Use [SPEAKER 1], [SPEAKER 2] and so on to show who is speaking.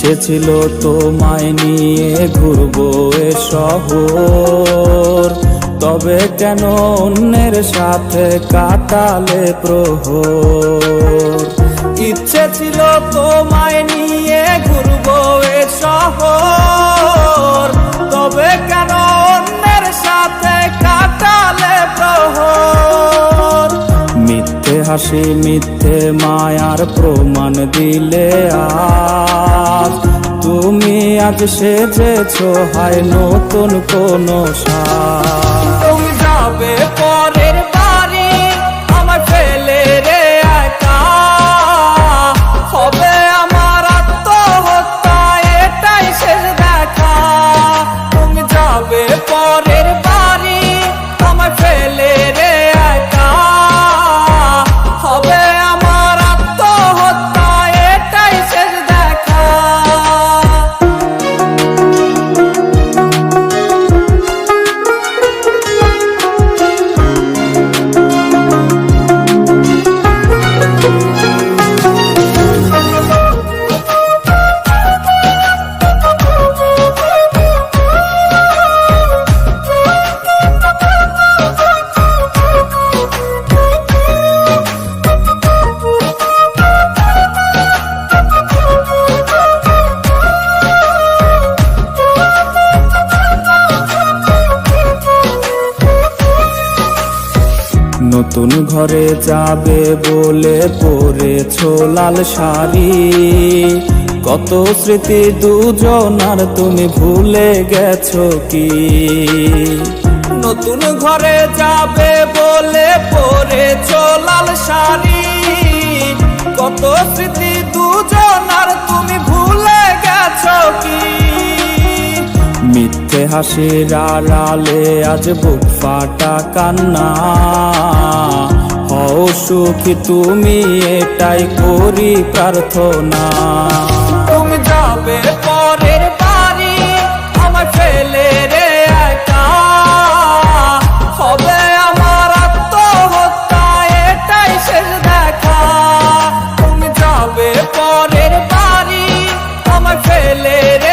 [SPEAKER 1] ইচ্ছে ছিল তোমায় নিয়ে ঘুরবো এ শহর, তবে কেন অন্যের সাথে কাটালে প্রহর। ইচ্ছে ছিল তোমায় নিয়ে ঘুরবো এ শহর, তবে কেন অন্যের সাথে কাটালে প্রহর। মিথ্যে হাসি মিথ্যে মায়ার প্রমাণ দিলে আজ, তুমি আজ সেজেছো হয় নতুন কোনো সাজ। তুমি যাবে পরের বাড়ি আমায় ফেলে রে একা, হবে আমার আত্মহত্যা এটাই শেষ দেখা। তুমি যাবে পরের বাড়ি আমায় ফেলে রে একা, হবে আমার আত্মহত্যা এটাই শেষ দেখা। নতুন ঘরে যাবে বলে পরেছো লাল শাড়ি, কত স্মৃতি দুজনার তুমি ভুলে গেছো কি? নতুন ঘরে যাবে বলে পরেছো লাল শাড়ি, কত স্মৃতি দুজনার তুমি ভুলে গেছো কি? মিথ্যে হাসির আড়ালে আজ বুক ফাটা কান্না, হও সুখী তুমি এটাই করি প্রার্থনা। তুমি যাবে পরের বাড়ি আমায় ফেলে রে একা, হবে আমার আত্মহত্যা এটাই শেষ দেখা। তুমি যাবে পরের বাড়ি আমায় ফেলে রে